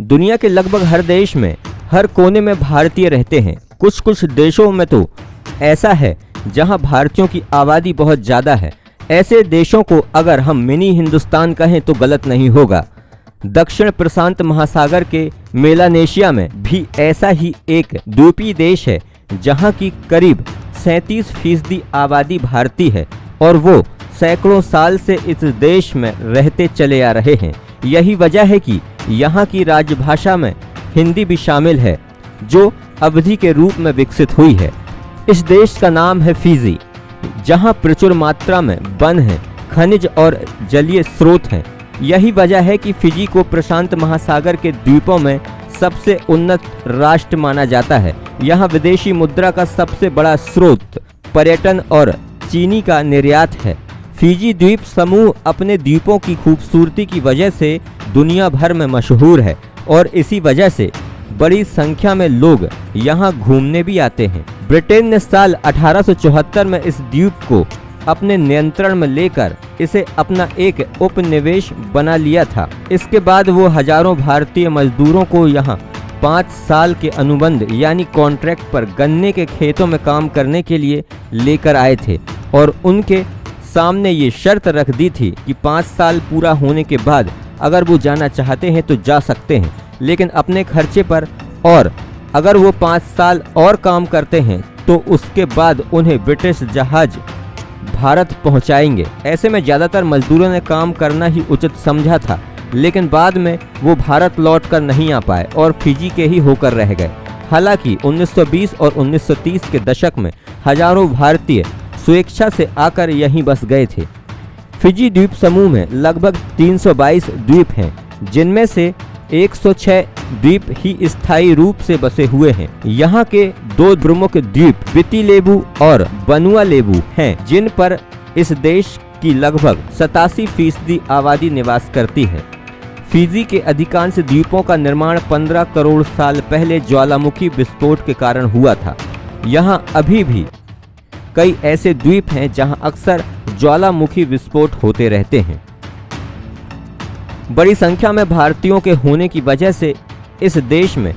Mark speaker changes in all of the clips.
Speaker 1: दुनिया के लगभग हर देश में, हर कोने में भारतीय रहते हैं। कुछ कुछ देशों में तो ऐसा है जहां भारतीयों की आबादी बहुत ज़्यादा है। ऐसे देशों को अगर हम मिनी हिंदुस्तान कहें तो गलत नहीं होगा। दक्षिण प्रशांत महासागर के मेलानेशिया में भी ऐसा ही एक द्वीपीय देश है जहां की करीब 37% आबादी भारतीय है और वो सैकड़ों साल से इस देश में रहते चले आ रहे हैं। यही वजह है कि यहाँ की राजभाषा में हिंदी भी शामिल है, जो अवधि के रूप में विकसित हुई है। इस देश का नाम है फिजी, जहाँ प्रचुर मात्रा में वन है, खनिज और जलीय स्रोत हैं। यही वजह है कि फिजी को प्रशांत महासागर के द्वीपों में सबसे उन्नत राष्ट्र माना जाता है। यहाँ विदेशी मुद्रा का सबसे बड़ा स्रोत पर्यटन और चीनी का निर्यात है। फिजी द्वीप समूह अपने द्वीपों की खूबसूरती की वजह से दुनिया भर में मशहूर है और इसी वजह से बड़ी संख्या में लोग यहाँ घूमने भी आते हैं। ब्रिटेन ने साल 1874 में इस द्वीप को अपने नियंत्रण में लेकर इसे अपना एक उपनिवेश बना लिया था। इसके बाद वो हजारों भारतीय मजदूरों को यहाँ 5 साल के अनुबंध यानी कॉन्ट्रैक्ट पर गन्ने के खेतों में काम करने के लिए लेकर आए थे और उनके सामने ये शर्त रख दी थी कि 5 साल पूरा होने के बाद अगर वो जाना चाहते हैं तो जा सकते हैं, लेकिन अपने खर्चे पर, और अगर वो 5 साल और काम करते हैं तो उसके बाद उन्हें ब्रिटिश जहाज भारत पहुंचाएंगे। ऐसे में ज़्यादातर मजदूरों ने काम करना ही उचित समझा था, लेकिन बाद में वो भारत लौटकर नहीं आ पाए और फिजी के ही होकर रह गए। हालांकि 1920 और 1930 के दशक में हजारों भारतीय स्वेच्छा से आकर यहीं बस गए थे। फिजी द्वीप समूह में लगभग 322 द्वीप हैं, जिनमें से 106 द्वीप ही स्थायी रूप से बसे हुए हैं। यहाँ के 2 प्रमुख द्वीप वितिलेबू और वनुआलेबू हैं, जिन पर इस देश की लगभग 87% आबादी निवास करती है। फिजी के अधिकांश द्वीपों का निर्माण 15 करोड़ साल पहले ज्वालामुखी विस्फोट के कारण हुआ था। यहाँ अभी भी कई ऐसे द्वीप हैं जहाँ अक्सर ज्वालामुखी विस्फोट होते रहते हैं। बड़ी संख्या में भारतीयों के होने की वजह से इस देश में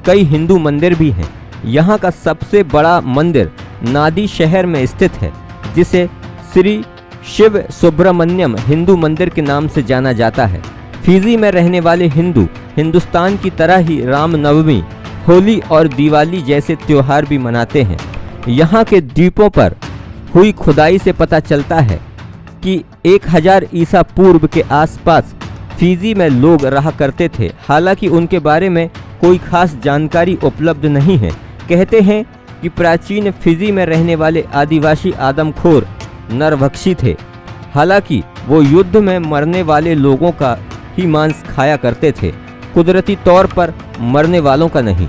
Speaker 1: कई हिंदू मंदिर भी हैं। यहाँ का सबसे बड़ा मंदिर नादी शहर में स्थित है, जिसे श्री शिव सुब्रमण्यम हिंदू मंदिर के नाम से जाना जाता है। फिजी में रहने वाले हिंदू हिंदुस्तान की तरह ही रामनवमी, होली और दिवाली जैसे त्योहार भी मनाते हैं। यहाँ के द्वीपों पर हुई खुदाई से पता चलता है कि 1000 ईसा पूर्व के आसपास फिजी में लोग रहा करते थे। हालांकि उनके बारे में कोई खास जानकारी उपलब्ध नहीं है। कहते हैं कि प्राचीन फिजी में रहने वाले आदिवासी आदमखोर नरभक्षी थे। हालांकि वो युद्ध में मरने वाले लोगों का ही मांस खाया करते थे, कुदरती तौर पर मरने वालों का नहीं।